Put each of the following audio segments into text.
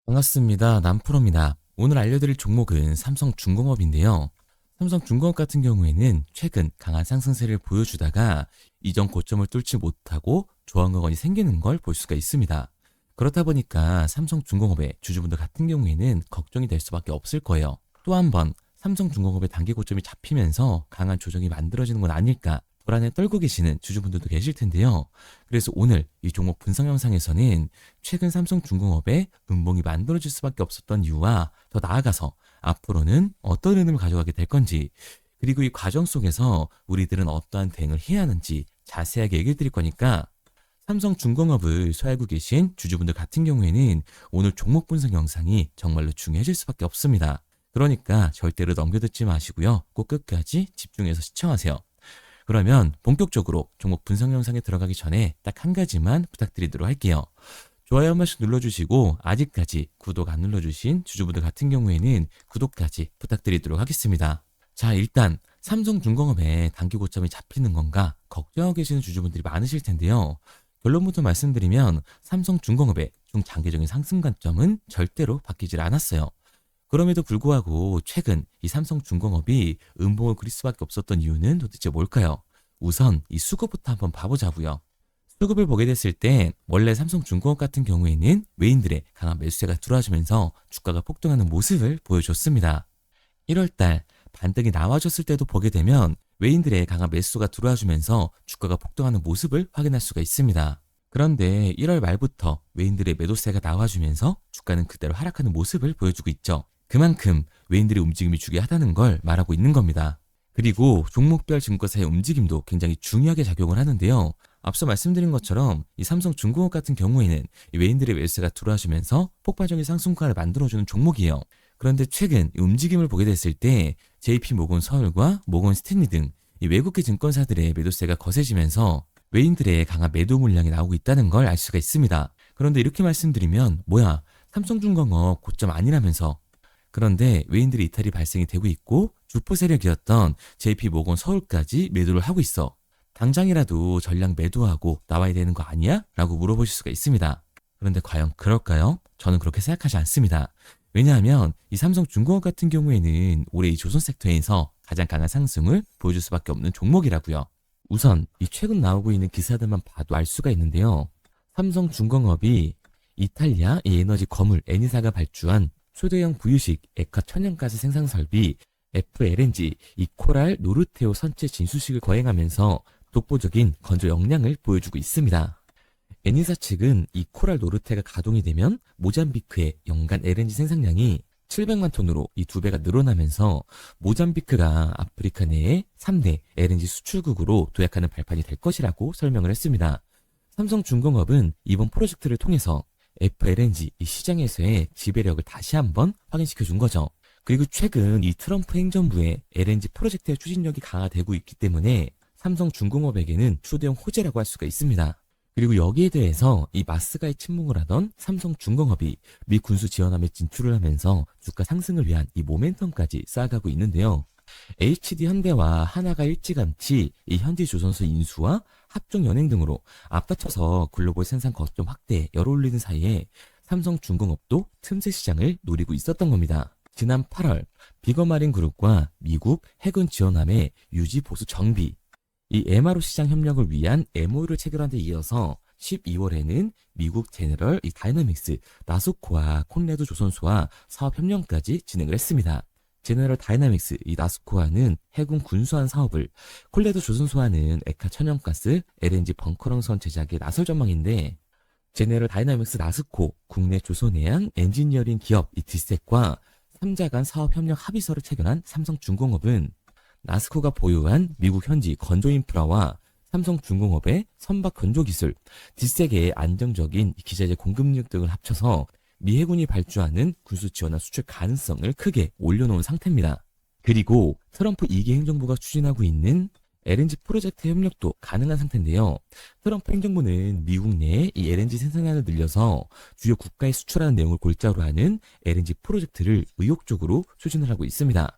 반갑습니다. 남프로입니다. 오늘 알려드릴 종목은 삼성중공업인데요. 삼성중공업 같은 경우에는 최근 강한 상승세를 보여주다가 이전 고점을 뚫지 못하고 저항권이 생기는 걸 볼 수가 있습니다. 그렇다 보니까 삼성중공업의 주주분들 같은 경우에는 걱정이 될 수밖에 없을 거예요. 또 한 번 삼성중공업의 단기 고점이 잡히면서 강한 조정이 만들어지는 건 아닐까 불안에 떨고 계시는 주주분들도 계실 텐데요. 그래서 오늘 이 종목 분석 영상에서는 최근 삼성중공업의 음봉이 만들어질 수밖에 없었던 이유와 더 나아가서 앞으로는 어떤 흐름을 가져가게 될 건지, 그리고 이 과정 속에서 우리들은 어떠한 대응을 해야 하는지 자세하게 얘기해 드릴 거니까 삼성중공업을 소유하고 계신 주주분들 같은 경우에는 오늘 종목 분석 영상이 정말로 중요해질 수밖에 없습니다. 그러니까 절대로 넘겨듣지 마시고요. 꼭 끝까지 집중해서 시청하세요. 그러면 본격적으로 종목 분석 영상에 들어가기 전에 딱 한 가지만 부탁드리도록 할게요. 좋아요 한 번씩 눌러주시고 아직까지 구독 안 눌러주신 주주분들 같은 경우에는 구독까지 부탁드리도록 하겠습니다. 자, 일단 삼성중공업의 단기 고점이 잡히는 건가 걱정하고 계시는 주주분들이 많으실 텐데요. 결론부터 말씀드리면 삼성중공업의 중장기적인 상승 관점은 절대로 바뀌질 않았어요. 그럼에도 불구하고 최근 이 삼성중공업이 음봉을 그릴 수밖에 없었던 이유는 도대체 뭘까요? 우선 이 수급부터 한번 봐보자고요. 수급을 보게 됐을 때 원래 삼성중공업 같은 경우에는 외인들의 강한 매수세가 들어와주면서 주가가 폭등하는 모습을 보여줬습니다. 1월달 반등이 나와줬을 때도 보게 되면 외인들의 강한 매수가 들어와주면서 주가가 폭등하는 모습을 확인할 수가 있습니다. 그런데 1월 말부터 외인들의 매도세가 나와주면서 주가는 그대로 하락하는 모습을 보여주고 있죠. 그만큼 외인들의 움직임이 중요하다는 걸 말하고 있는 겁니다. 그리고 종목별 증권사의 움직임도 굉장히 중요하게 작용을 하는데요. 앞서 말씀드린 것처럼 이 삼성중공업 같은 경우에는 이 외인들의 매수세가 들어와주면서 폭발적인 상승가를 만들어주는 종목이에요. 그런데 최근 이 움직임을 보게 됐을 때 JP모건 서울과 모건 스탠리 등 이 외국계 증권사들의 매도세가 거세지면서 외인들의 강한 매도 물량이 나오고 있다는 걸 알 수가 있습니다. 그런데 이렇게 말씀드리면 뭐야, 삼성중공업 고점 아니라면서. 그런데 외인들의 이탈이 발생이 되고 있고 주포 세력이었던 JP모건 서울까지 매도를 하고 있어. 당장이라도 전량 매도하고 나와야 되는 거 아니야? 라고 물어보실 수가 있습니다. 그런데 과연 그럴까요? 저는 그렇게 생각하지 않습니다. 왜냐하면 이 삼성중공업 같은 경우에는 올해 이 조선 섹터에서 가장 강한 상승을 보여줄 수밖에 없는 종목이라고요. 우선 이 최근 나오고 있는 기사들만 봐도 알 수가 있는데요. 삼성중공업이 이탈리아 이 에너지 거물 에니사가 발주한 초대형 부유식 액화 천연가스 생산 설비 FLNG 이 코랄 노르테오 선체 진수식을 거행하면서 독보적인 건조 역량을 보여주고 있습니다. 에니사 측은 이 코랄 노르테가 가동이 되면 모잠비크의 연간 LNG 생산량이 700만 톤으로 이 2배가 늘어나면서 모잠비크가 아프리카 내의 3대 LNG 수출국으로 도약하는 발판이 될 것이라고 설명을 했습니다. 삼성중공업은 이번 프로젝트를 통해서 FLNG 이 시장에서의 지배력을 다시 한번 확인시켜 준 거죠. 그리고 최근 이 트럼프 행정부의 LNG 프로젝트의 추진력이 강화되고 있기 때문에 삼성중공업에게는 초대형 호재라고 할 수가 있습니다. 그리고 여기에 대해서 이 마스가에 침묵을 하던 삼성중공업이 미 군수 지원함에 진출을 하면서 주가 상승을 위한 이 모멘텀까지 쌓아가고 있는데요. HD 현대와 하나가 일찌감치 이 현지조선소 인수와 합종 연행 등으로 앞다퉈서 글로벌 생산 거점 확대에 열어올리는 사이에 삼성중공업도 틈새 시장을 노리고 있었던 겁니다. 지난 8월 비거마린 그룹과 미국 해군 지원함의 유지 보수 정비, 이 MRO 시장 협력을 위한 MOU를 체결한 데 이어서 12월에는 미국 제너럴 이 다이너믹스, 나스코와 콘레드 조선소와 사업 협력까지 진행을 했습니다. 제너럴 다이나믹스 이 나스코와는 해군 군수한 사업을, 콜레드 조선소와는 액화 천연가스 LNG 벙커런선 제작에 나설 전망인데, 제너럴 다이나믹스 나스코 국내 조선해양 엔지니어링 기업 이 디셋과 3자 간 사업 협력 합의서를 체결한 삼성중공업은 나스코가 보유한 미국 현지 건조 인프라와 삼성중공업의 선박 건조 기술, 디셋의 안정적인 기자재 공급력 등을 합쳐서 미 해군이 발주하는 군수 지원화 수출 가능성을 크게 올려놓은 상태입니다. 그리고 트럼프 2기 행정부가 추진하고 있는 LNG 프로젝트 협력도 가능한 상태인데요. 트럼프 행정부는 미국 내에 이 LNG 생산량을 늘려서 주요 국가에 수출하는 내용을 골자로 하는 LNG 프로젝트를 의욕적으로 추진을 하고 있습니다.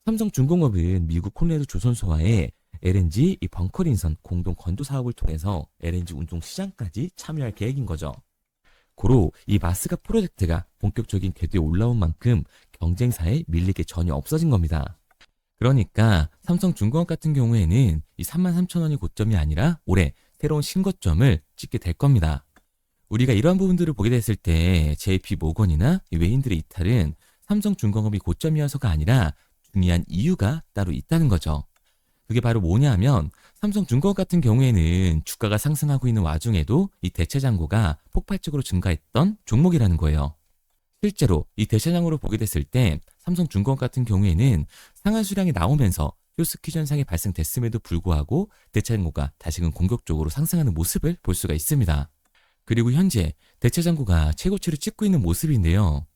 삼성중공업은 미국 콘레드 조선소와의 LNG 이 벙커링선 공동 건조 사업을 통해서 LNG 운송 시장까지 참여할 계획인 거죠. 고로 이 마스가 프로젝트가 본격적인 궤도에 올라온 만큼 경쟁사에 밀릴 게 전혀 없어진 겁니다. 그러니까 삼성중공업 같은 경우에는 이 33,000원이 고점이 아니라 올해 새로운 신고점을 찍게 될 겁니다. 우리가 이러한 부분들을 보게 됐을 때 JP 모건이나 이 외인들의 이탈은 삼성중공업이 고점이어서가 아니라 중요한 이유가 따로 있다는 거죠. 그게 바로 뭐냐 하면 삼성중공업 같은 경우에는 주가가 상승하고 있는 와중에도 이 대체잔고가 폭발적으로 증가했던 종목이라는 거예요. 실제로 이 대체장고를 보게 됐을 때 삼성중공업 같은 경우에는 상한 수량이 나오면서 쇼스퀴즈 현상이 발생됐음에도 불구하고 대체장고가 다시금 공격적으로 상승하는 모습을 볼 수가 있습니다. 그리고 현재 대체장고가 최고치를 찍고 있는 모습인데요.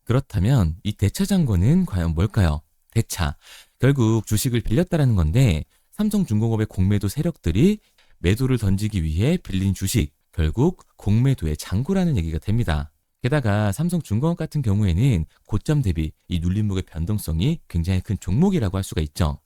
그렇다면 이 대차장고는 과연 뭘까요? 대차. 결국 주식을 빌렸다라는 건데 삼성중공업의 공매도 세력들이 매도를 던지기 위해 빌린 주식, 결국 공매도의 장고라는 얘기가 됩니다. 게다가 삼성중공업 같은 경우에는 고점 대비 이 눌림목의 변동성이 굉장히 큰 종목이라고 할 수가 있죠.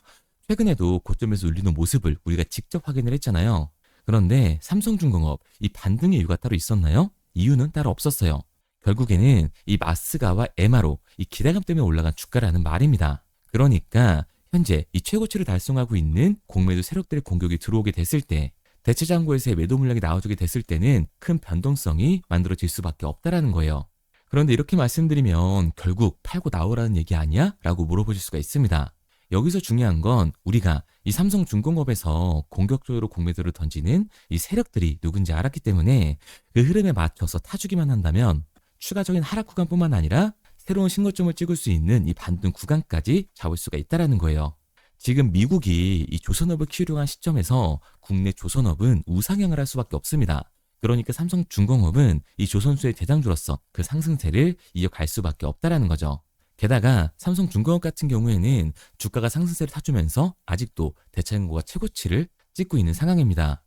최근에도 고점에서 눌리는 모습을 우리가 직접 확인을 했잖아요. 그런데 삼성중공업 이 반등의 이유가 따로 있었나요? 이유는 따로 없었어요. 결국에는 이 마스가와 에마로 이 기대감 때문에 올라간 주가라는 말입니다. 그러니까 현재 이 최고치를 달성하고 있는 공매도 세력들의 공격이 들어오게 됐을 때 대체장고에서의 매도 물량이 나와주게 됐을 때는 큰 변동성이 만들어질 수밖에 없다라는 거예요. 그런데 이렇게 말씀드리면 결국 팔고 나오라는 얘기 아니야? 라고 물어보실 수가 있습니다. 여기서 중요한 건 우리가 이 삼성중공업에서 공격적으로 공매도를 던지는 이 세력들이 누군지 알았기 때문에 그 흐름에 맞춰서 타주기만 한다면 추가적인 하락 구간뿐만 아니라 새로운 신고점을 찍을 수 있는 이 반등 구간까지 잡을 수가 있다는 거예요. 지금 미국이 이 조선업을 키우려고 한 시점에서 국내 조선업은 우상향을 할 수밖에 없습니다. 그러니까 삼성중공업은 이 조선수의 대장주로서 그 상승세를 이어갈 수밖에 없다는 거죠. 게다가 삼성중공업 같은 경우에는 주가가 상승세를 타주면서 아직도 대차장고가 최고치를 찍고 있는 상황입니다.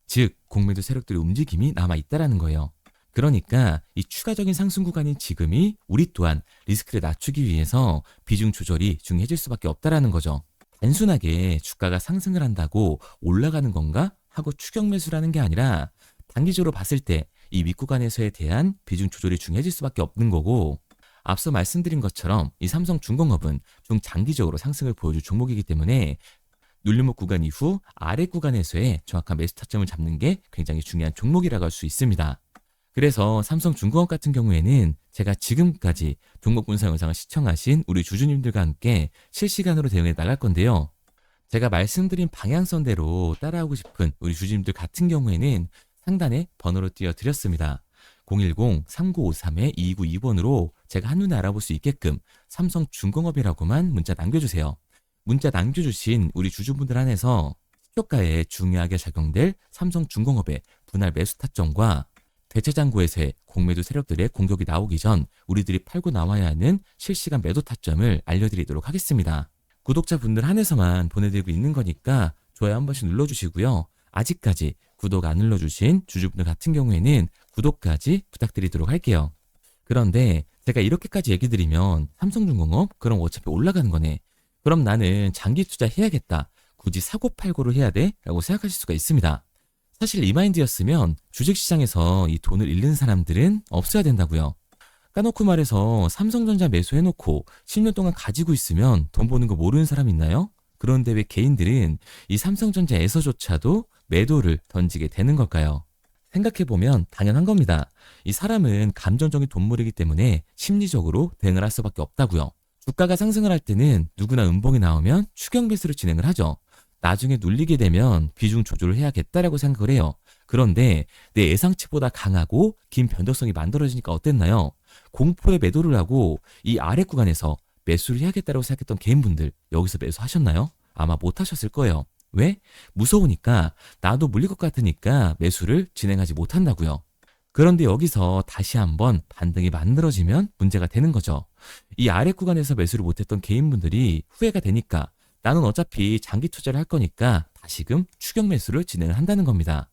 즉 공매도 세력들의 움직임이 남아있다는 거예요. 그러니까 이 추가적인 상승 구간인 지금이 우리 또한 리스크를 낮추기 위해서 비중 조절이 중요해질 수밖에 없다는 거죠. 단순하게 주가가 상승을 한다고 올라가는 건가 하고 추격 매수라는 게 아니라 단기적으로 봤을 때 이 윗구간에서에 대한 비중 조절이 중요해질 수밖에 없는 거고, 앞서 말씀드린 것처럼 이 삼성중공업은 중장기적으로 상승을 보여줄 종목이기 때문에 눌림목 구간 이후 아래 구간에서의 정확한 매수 타점을 잡는 게 굉장히 중요한 종목이라고 할 수 있습니다. 그래서 삼성중공업 같은 경우에는 제가 지금까지 종목 분석 영상을 시청하신 우리 주주님들과 함께 실시간으로 대응해 나갈 건데요. 제가 말씀드린 방향성대로 따라하고 싶은 우리 주주님들 같은 경우에는 상단에 번호를 띄워드렸습니다. 010-3953-2292번으로 제가 한눈에 알아볼 수 있게끔 삼성중공업이라고만 문자 남겨주세요. 문자 남겨주신 우리 주주분들 안에서 시초가에 중요하게 작용될 삼성중공업의 분할 매수 타점과 대체장고에서의 공매도 세력들의 공격이 나오기 전 우리들이 팔고 나와야 하는 실시간 매도 타점을 알려드리도록 하겠습니다. 구독자분들 한해서만 보내드리고 있는 거니까 좋아요 한 번씩 눌러주시고요. 아직까지 구독 안 눌러주신 주주분들 같은 경우에는 구독까지 부탁드리도록 할게요. 그런데 제가 이렇게까지 얘기 드리면 삼성중공업 그럼 어차피 올라가는 거네. 그럼 나는 장기 투자 해야겠다. 굳이 사고 팔고를 해야 돼? 라고 생각하실 수가 있습니다. 사실 이 마인드였으면 주식시장에서 이 돈을 잃는 사람들은 없어야 된다고요. 까놓고 말해서 삼성전자 매수해놓고 10년 동안 가지고 있으면 돈 버는 거 모르는 사람 있나요? 그런데 왜 개인들은 이 삼성전자에서조차도 매도를 던지게 되는 걸까요? 생각해보면 당연한 겁니다. 이 사람은 감정적인 돈물이기 때문에 심리적으로 대응을 할 수밖에 없다고요. 주가가 상승을 할 때는 누구나 음봉이 나오면 추격 매수를 진행을 하죠. 나중에 눌리게 되면 비중 조절을 해야겠다라고 생각을 해요. 그런데 내 예상치보다 강하고 긴 변동성이 만들어지니까 어땠나요? 공포에 매도를 하고 이 아래 구간에서 매수를 해야겠다라고 생각했던 개인분들 여기서 매수하셨나요? 아마 못하셨을 거예요. 왜? 무서우니까, 나도 물릴 것 같으니까 매수를 진행하지 못한다고요. 그런데 여기서 다시 한번 반등이 만들어지면 문제가 되는 거죠. 이 아래 구간에서 매수를 못했던 개인분들이 후회가 되니까 나는 어차피 장기 투자를 할 거니까 다시금 추격 매수를 진행을 한다는 겁니다.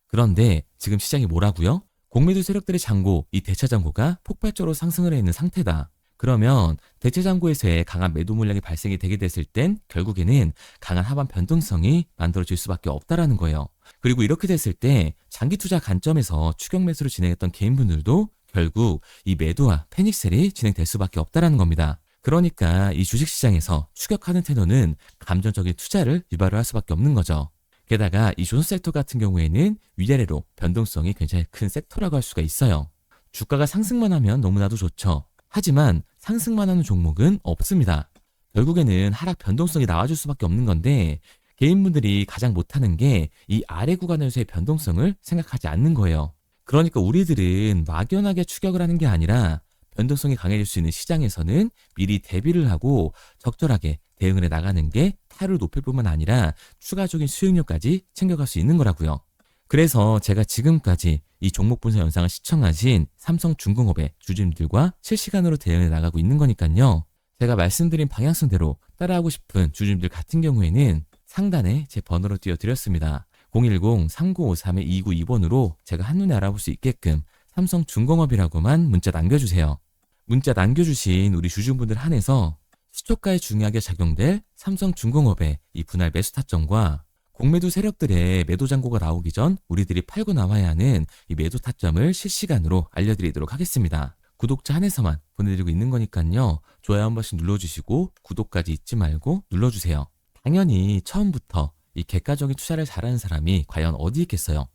그런데 지금 시장이 뭐라고요? 공매도 세력들의 잔고, 이 대차잔고가 폭발적으로 상승을 해 있는 상태다. 그러면 대체장고에서의 강한 매도 물량이 발생이 되게 됐을 땐 결국에는 강한 하반 변동성이 만들어질 수밖에 없다라는 거예요. 그리고 이렇게 됐을 때 장기 투자 관점에서 추격 매수를 진행했던 개인분들도 결국 이 매도와 패닉셀이 진행될 수밖에 없다라는 겁니다. 그러니까 이 주식시장에서 추격하는 테너는 감정적인 투자를 유발을 할 수밖에 없는 거죠. 게다가 이 존스 섹터 같은 경우에는 위아래로 변동성이 굉장히 큰 섹터라고 할 수가 있어요. 주가가 상승만 하면 너무나도 좋죠. 하지만 상승만 하는 종목은 없습니다. 결국에는 하락 변동성이 나와줄 수밖에 없는 건데 개인분들이 가장 못하는 게 이 아래 구간에서의 변동성을 생각하지 않는 거예요. 그러니까 우리들은 막연하게 추격을 하는 게 아니라 변동성이 강해질 수 있는 시장에서는 미리 대비를 하고 적절하게 대응을 해 나가는 게 타율을 높일 뿐만 아니라 추가적인 수익률까지 챙겨갈 수 있는 거라고요. 그래서 제가 지금까지 이 종목 분석 영상을 시청하신 삼성중공업의 주주님들과 실시간으로 대응해 나가고 있는 거니까요. 제가 말씀드린 방향성대로 따라하고 싶은 주주님들 같은 경우에는 상단에 제 번호로 띄워드렸습니다. 010-3953-2922번으로 제가 한눈에 알아볼 수 있게끔 삼성중공업이라고만 문자 남겨주세요. 문자 남겨주신 우리 주주분들 한해서 시초가에 중요하게 작용될 삼성중공업의 이 분할 매수 타점과 공매도 세력들의 매도 잔고가 나오기 전 우리들이 팔고 나와야 하는 이 매도 타점을 실시간으로 알려드리도록 하겠습니다. 구독자 한해서만 보내드리고 있는 거니까요. 좋아요 한 번씩 눌러주시고 구독까지 잊지 말고 눌러주세요. 당연히 처음부터 이 객관적인 투자를 잘하는 사람이 과연 어디 있겠어요?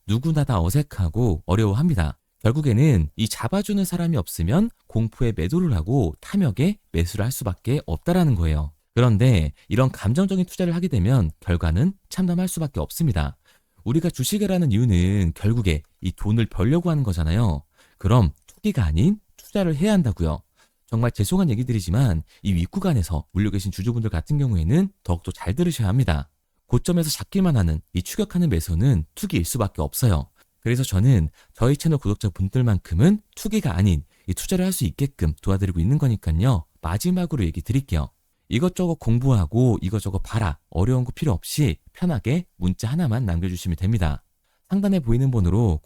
누구나 다 어색하고 어려워합니다. 결국에는 이 잡아주는 사람이 없으면 공포에 매도를 하고 탐욕에 매수를 할 수밖에 없다라는 거예요. 그런데 이런 감정적인 투자를 하게 되면 결과는 참담할 수밖에 없습니다. 우리가 주식을 하는 이유는 결국에 이 돈을 벌려고 하는 거잖아요. 그럼 투기가 아닌 투자를 해야 한다고요. 정말 죄송한 얘기들이지만 이 윗구간에서 물려 계신 주주분들 같은 경우에는 더욱더 잘 들으셔야 합니다. 고점에서 잡기만 하는 이 추격하는 매수는 투기일 수밖에 없어요. 그래서 저는 저희 채널 구독자분들만큼은 투기가 아닌 이 투자를 할 수 있게끔 도와드리고 있는 거니까요. 마지막으로 얘기 드릴게요. 이것저것 공부하고 이것저것 봐라 어려운 거 필요 없이 편하게 문자 하나만 남겨주시면 됩니다. 상단에 보이는 번호로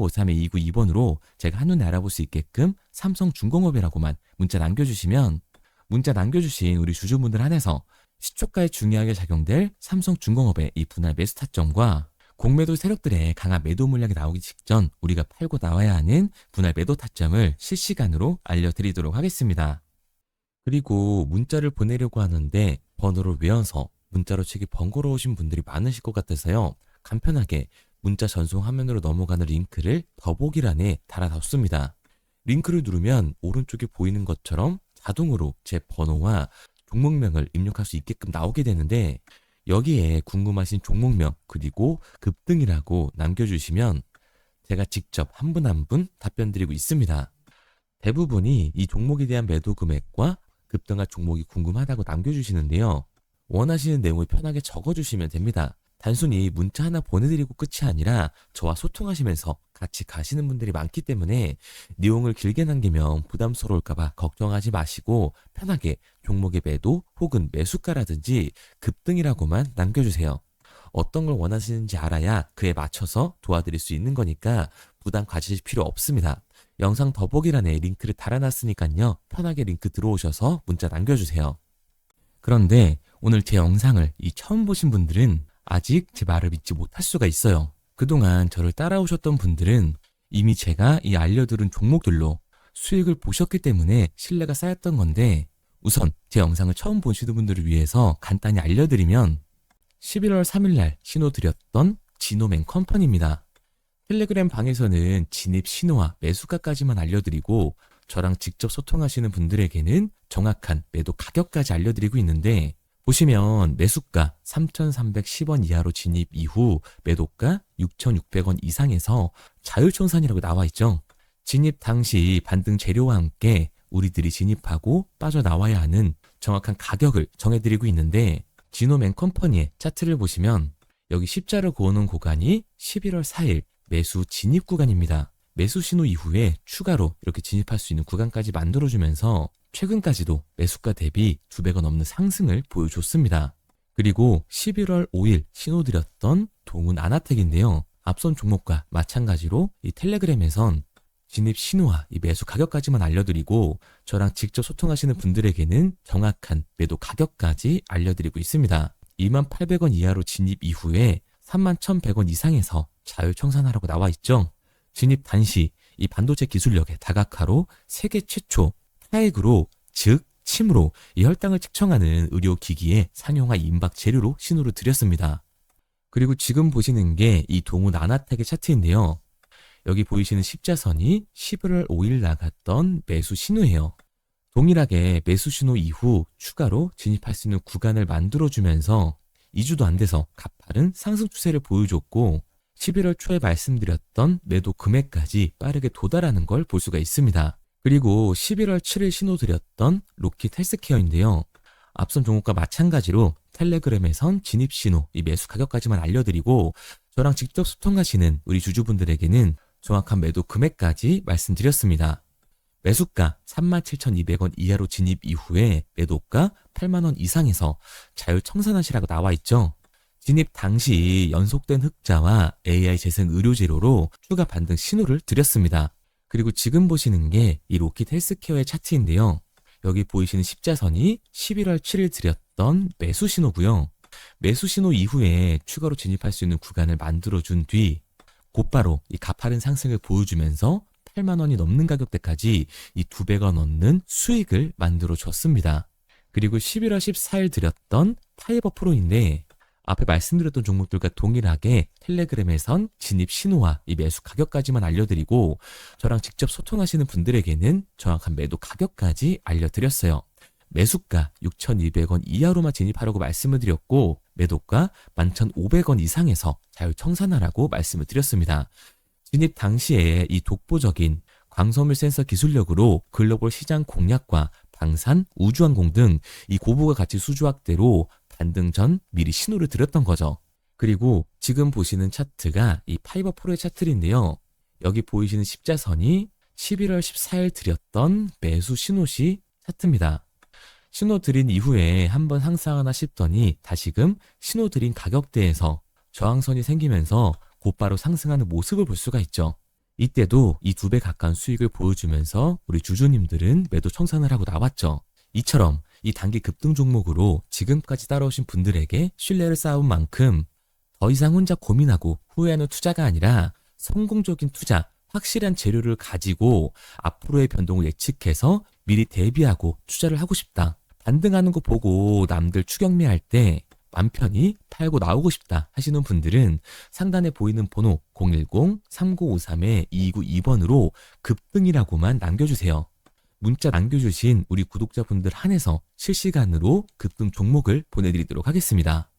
010-3953-2922번으로 제가 한눈에 알아볼 수 있게끔 삼성중공업이라고만 문자 남겨주시면 문자 남겨주신 우리 주주분들 한해서 시초가에 중요하게 작용될 삼성중공업의 이 분할 매수 타점과 공매도 세력들의 강한 매도 물량이 나오기 직전 우리가 팔고 나와야 하는 분할 매도 타점을 실시간으로 알려드리도록 하겠습니다. 그리고 문자를 보내려고 하는데 번호를 외워서 문자로 치기 번거로우신 분들이 많으실 것 같아서요. 간편하게 문자 전송 화면으로 넘어가는 링크를 더보기란에 달아뒀습니다. 링크를 누르면 오른쪽에 보이는 것처럼 자동으로 제 번호와 종목명을 입력할 수 있게끔 나오게 되는데 여기에 궁금하신 종목명 그리고 급등이라고 남겨주시면 제가 직접 한 분 한 분 답변 드리고 있습니다. 대부분이 이 종목에 대한 매도 금액과 급등할 종목이 궁금하다고 남겨주시는데요. 원하시는 내용을 편하게 적어주시면 됩니다. 단순히 문자 하나 보내드리고 끝이 아니라 저와 소통하시면서 같이 가시는 분들이 많기 때문에 내용을 길게 남기면 부담스러울까봐 걱정하지 마시고 편하게 종목의 매도 혹은 매수가라든지 급등이라고만 남겨주세요. 어떤 걸 원하시는지 알아야 그에 맞춰서 도와드릴 수 있는 거니까 부담 가지실 필요 없습니다. 영상 더보기란에 링크를 달아놨으니까요. 편하게 링크 들어오셔서 문자 남겨주세요. 그런데 오늘 제 영상을 처음 보신 분들은 아직 제 말을 믿지 못할 수가 있어요. 그동안 저를 따라오셨던 분들은 이미 제가 이 알려드린 종목들로 수익을 보셨기 때문에 신뢰가 쌓였던 건데 우선 제 영상을 처음 보시는 분들을 위해서 간단히 알려드리면 11월 3일날 신호드렸던 지노맨 컴퍼니입니다. 텔레그램 방에서는 진입 신호와 매수가까지만 알려드리고 저랑 직접 소통하시는 분들에게는 정확한 매도 가격까지 알려드리고 있는데 보시면 매수가 3,310원 이하로 진입 이후 매도가 6,600원 이상에서 자율청산이라고 나와 있죠. 진입 당시 반등 재료와 함께 우리들이 진입하고 빠져나와야 하는 정확한 가격을 정해드리고 있는데 지노맨 컴퍼니의 차트를 보시면 여기 십자를 그어놓은 구간이 11월 4일 매수 진입 구간입니다. 매수 신호 이후에 추가로 이렇게 진입할 수 있는 구간까지 만들어주면서 최근까지도 매수가 대비 2배가 넘는 상승을 보여줬습니다. 그리고 11월 5일 신호드렸던 동훈 아나텍인데요. 앞선 종목과 마찬가지로 이 텔레그램에선 진입 신호와 이 매수 가격까지만 알려드리고 저랑 직접 소통하시는 분들에게는 정확한 매도 가격까지 알려드리고 있습니다. 28,000원 이하로 진입 이후에 31,100원 이상에서 자율청산하라고 나와 있죠. 진입 단시 이 반도체 기술력의 다각화로 세계 최초 타액으로, 즉 침으로 이 혈당을 측정하는 의료기기의 상용화 임박 재료로 신호를 드렸습니다. 그리고 지금 보시는 게 이 동우 나나텍의 차트인데요. 여기 보이시는 십자선이 11월 5일 나갔던 매수 신호예요. 동일하게 매수 신호 이후 추가로 진입할 수 있는 구간을 만들어주면서 2주도 안 돼서 가파른 상승 추세를 보여줬고 11월 초에 말씀드렸던 매도 금액까지 빠르게 도달하는 걸 볼 수가 있습니다. 그리고 11월 7일 신호 드렸던 로킷 헬스케어인데요. 앞선 종목과 마찬가지로 텔레그램에선 진입 신호, 이 매수 가격까지만 알려드리고 저랑 직접 소통하시는 우리 주주분들에게는 정확한 매도 금액까지 말씀드렸습니다. 매수가 37,200원 이하로 진입 이후에 매도가 8만원 이상에서 자율 청산하시라고 나와 있죠. 진입 당시 연속된 흑자와 AI 재생 의료 재료로 추가 반등 신호를 드렸습니다. 그리고 지금 보시는 게 이 로킷 헬스케어의 차트인데요. 여기 보이시는 십자선이 11월 7일 드렸던 매수 신호고요. 매수 신호 이후에 추가로 진입할 수 있는 구간을 만들어준 뒤 곧바로 이 가파른 상승을 보여주면서 8만 원이 넘는 가격대까지 이 2배가 넘는 수익을 만들어 줬습니다. 그리고 11월 14일 드렸던 파이버 프로인데 앞에 말씀드렸던 종목들과 동일하게 텔레그램에선 진입 신호와 이 매수 가격까지만 알려드리고 저랑 직접 소통하시는 분들에게는 정확한 매도 가격까지 알려드렸어요. 매수가 6,200원 이하로만 진입하라고 말씀을 드렸고 매도가 11,500원 이상에서 자율 청산하라고 말씀을 드렸습니다. 진입 당시에 이 독보적인 광섬유 센서 기술력으로 글로벌 시장 공략과 방산, 우주항공 등 이 고부가 가치 수주 확대로 반등 전 미리 신호를 드렸던 거죠. 그리고 지금 보시는 차트가 이 파이버 프로의 차트인데요. 여기 보이시는 십자선이 11월 14일 드렸던 매수 신호시 차트입니다. 신호 드린 이후에 한번 상승하나 싶더니 다시금 신호 드린 가격대에서 저항선이 생기면서 곧바로 상승하는 모습을 볼 수가 있죠. 이때도 이 2배 가까운 수익을 보여주면서 우리 주주님들은 매도 청산을 하고 나왔죠. 이처럼 이 단기 급등 종목으로 지금까지 따라오신 분들에게 신뢰를 쌓은 만큼 더 이상 혼자 고민하고 후회하는 투자가 아니라 성공적인 투자, 확실한 재료를 가지고 앞으로의 변동을 예측해서 미리 대비하고 투자를 하고 싶다. 반등하는 거 보고 남들 추격매할 때 맘 편히 팔고 나오고 싶다 하시는 분들은 상단에 보이는 번호 010-3953-2292번으로 급등이라고만 남겨주세요. 문자 남겨주신 우리 구독자분들 한해서 실시간으로 급등 종목을 보내드리도록 하겠습니다.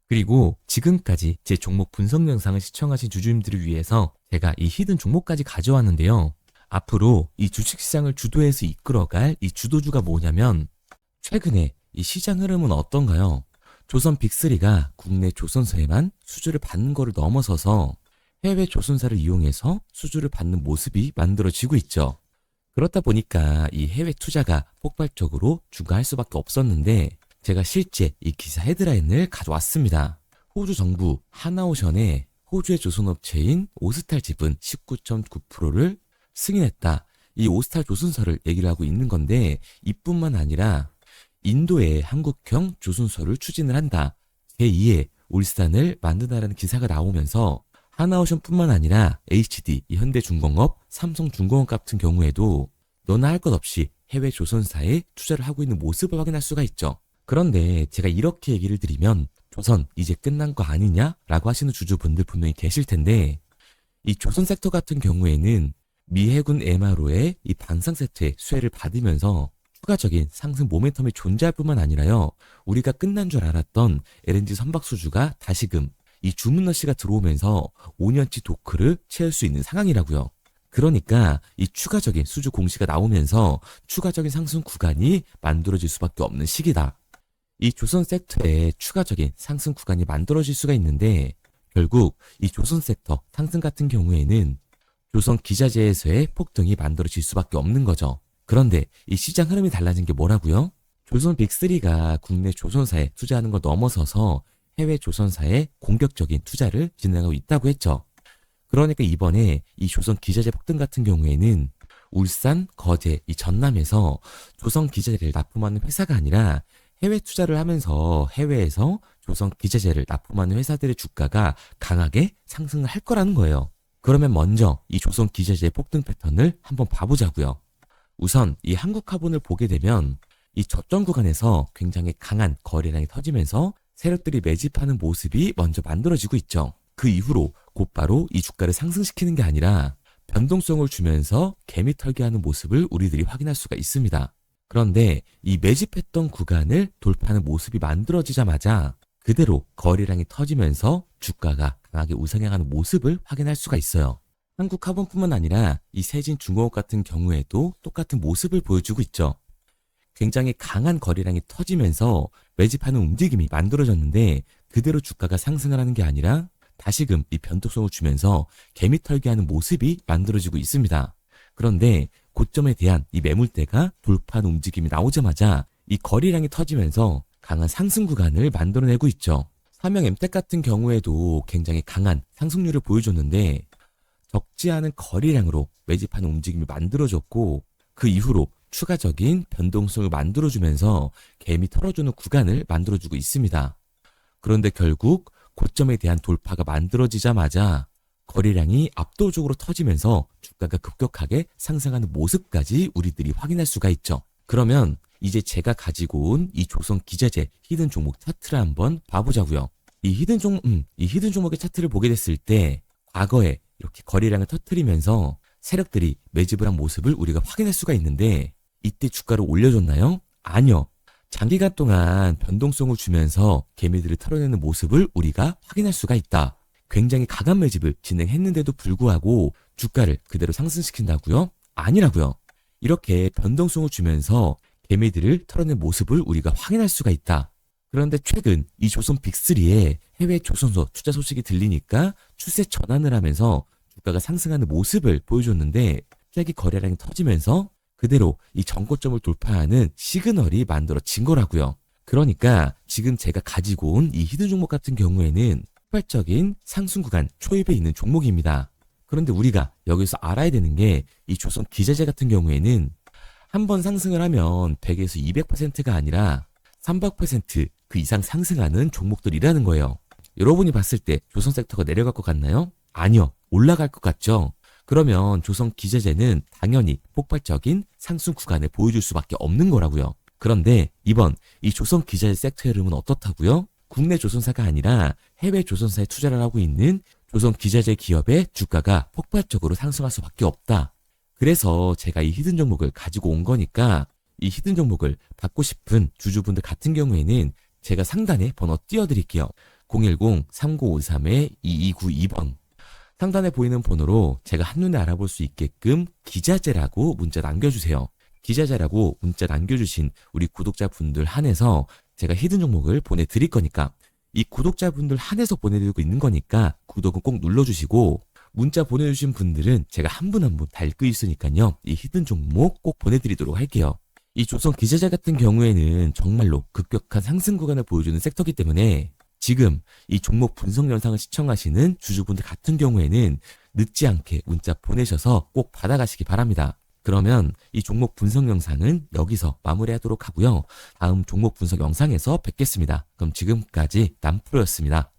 그리고 지금까지 제 종목 분석 영상을 시청하신 주주님들을 위해서 제가 이 히든 종목까지 가져왔는데요. 앞으로 이 주식시장을 주도해서 이끌어갈 이 주도주가 뭐냐면 최근에 이 시장 흐름은 어떤가요? 조선 빅3가 국내 조선사에만 수주를 받는 거를 넘어서서 해외 조선사를 이용해서 수주를 받는 모습이 만들어지고 있죠. 그렇다 보니까 이 해외 투자가 폭발적으로 증가할 수밖에 없었는데 제가 실제 이 기사 헤드라인을 가져왔습니다. 호주 정부 하나오션에 호주의 조선업체인 오스탈 지분 19.9%를 승인했다. 이 오스탈 조선사를 얘기를 하고 있는 건데 이뿐만 아니라 인도의 한국형 조선소를 추진을 한다. 제2의 울산을 만든다라는 기사가 나오면서 하나오션뿐만 아니라 HD, 현대중공업, 삼성중공업 같은 경우에도 너나 할 것 없이 해외 조선사에 투자를 하고 있는 모습을 확인할 수가 있죠. 그런데 제가 이렇게 얘기를 드리면 조선 이제 끝난 거 아니냐라고 하시는 주주분들 분명히 계실 텐데 이 조선 섹터 같은 경우에는 미 해군 MRO의 이 방산 세트의 수혜를 받으면서 추가적인 상승 모멘텀이 존재할 뿐만 아니라요. 우리가 끝난 줄 알았던 LNG 선박 수주가 다시금 이 주문러시가 들어오면서 5년치 도크를 채울 수 있는 상황이라고요. 그러니까 이 추가적인 수주 공시가 나오면서 추가적인 상승 구간이 만들어질 수밖에 없는 시기다. 이 조선 섹터에 추가적인 상승 구간이 만들어질 수가 있는데 결국 이 조선 섹터 상승 같은 경우에는 조선 기자재에서의 폭등이 만들어질 수밖에 없는 거죠. 그런데 이 시장 흐름이 달라진 게 뭐라고요? 조선 빅3가 국내 조선사에 투자하는 걸 넘어서서 해외 조선사에 공격적인 투자를 진행하고 있다고 했죠. 그러니까 이번에 이 조선 기자재 폭등 같은 경우에는 울산, 거제, 이 전남에서 조선 기자재를 납품하는 회사가 아니라 해외 투자를 하면서 해외에서 조선 기자재를 납품하는 회사들의 주가가 강하게 상승을 할 거라는 거예요. 그러면 먼저 이 조선 기자재의 폭등 패턴을 한번 봐보자고요. 우선 이 한국화본을 보게 되면 이 저점 구간에서 굉장히 강한 거래량이 터지면서 세력들이 매집하는 모습이 먼저 만들어지고 있죠. 그 이후로 곧바로 이 주가를 상승시키는 게 아니라 변동성을 주면서 개미 털기하는 모습을 우리들이 확인할 수가 있습니다. 그런데 이 매집했던 구간을 돌파하는 모습이 만들어지자마자 그대로 거래량이 터지면서 주가가 강하게 우상향하는 모습을 확인할 수가 있어요. 한국화본뿐만 아니라 이 세진중공업 같은 경우에도 똑같은 모습을 보여주고 있죠. 굉장히 강한 거래량이 터지면서 매집하는 움직임이 만들어졌는데 그대로 주가가 상승을 하는 게 아니라 다시금 이 변동성을 주면서 개미 털기하는 모습이 만들어지고 있습니다. 그런데 고점에 대한 이 매물대가 돌파하는 움직임이 나오자마자 이 거래량이 터지면서 강한 상승 구간을 만들어내고 있죠. 삼형 엠텍 같은 경우에도 굉장히 강한 상승률을 보여줬는데 적지 않은 거래량으로 매집하는 움직임이 만들어졌고 그 이후로 추가적인 변동성을 만들어주면서 개미 털어주는 구간을 만들어주고 있습니다. 그런데 결국 고점에 대한 돌파가 만들어지자마자 거래량이 압도적으로 터지면서 주가가 급격하게 상승하는 모습까지 우리들이 확인할 수가 있죠. 그러면 이제 제가 가지고 온 이 조선 기자재 히든 종목 차트를 한번 봐보자고요. 이 히든 종목의 차트를 보게 됐을 때 과거에 이렇게 거래량을 터뜨리면서 세력들이 매집을 한 모습을 우리가 확인할 수가 있는데 이때 주가를 올려줬나요? 아니요. 장기간 동안 변동성을 주면서 개미들을 털어내는 모습을 우리가 확인할 수가 있다. 굉장히 강한 매집을 진행했는데도 불구하고 주가를 그대로 상승시킨다고요? 아니라고요. 이렇게 변동성을 주면서 개미들을 털어낸 모습을 우리가 확인할 수가 있다. 그런데 최근 이 조선 빅3의 해외 조선소 투자 소식이 들리니까 추세 전환을 하면서 주가가 상승하는 모습을 보여줬는데 갑자기 거래량이 터지면서 그대로 이 전고점을 돌파하는 시그널이 만들어진 거라고요. 그러니까 지금 제가 가지고 온 이 히든 종목 같은 경우에는 폭발적인 상승 구간 초입에 있는 종목입니다. 그런데 우리가 여기서 알아야 되는 게 이 조선 기자재 같은 경우에는 한번 상승을 하면 100에서 200%가 아니라 300%그 이상 상승하는 종목들이라는 거예요. 여러분이 봤을 때 조선 섹터가 내려갈 것 같나요? 아니요. 올라갈 것 같죠? 그러면 조선 기자재는 당연히 폭발적인 상승 구간을 보여줄 수밖에 없는 거라고요. 그런데 이번 이 조선 기자재 섹터의 흐름은 어떻다고요? 국내 조선사가 아니라 해외 조선사에 투자를 하고 있는 조선 기자재 기업의 주가가 폭발적으로 상승할 수밖에 없다. 그래서 제가 이 히든 종목을 가지고 온 거니까 이 히든 종목을 받고 싶은 주주분들 같은 경우에는 제가 상단에 번호 띄워드릴게요. 010-3953-2292번. 상단에 보이는 번호로 제가 한눈에 알아볼 수 있게끔 기자재라고 문자 남겨주세요. 기자재라고 문자 남겨주신 우리 구독자분들 한해서 제가 히든 종목을 보내드릴 거니까 이 구독자분들 한해서 보내드리고 있는 거니까 구독은 꼭 눌러주시고 문자 보내주신 분들은 제가 한 분 한 분 다 읽고 있으니까요. 이 히든 종목 꼭 보내드리도록 할게요. 이 조선 기자재 같은 경우에는 정말로 급격한 상승 구간을 보여주는 섹터이기 때문에 지금 이 종목 분석 영상을 시청하시는 주주분들 같은 경우에는 늦지 않게 문자 보내셔서 꼭 받아가시기 바랍니다. 그러면 이 종목 분석 영상은 여기서 마무리하도록 하고요. 다음 종목 분석 영상에서 뵙겠습니다. 그럼 지금까지 남프로였습니다.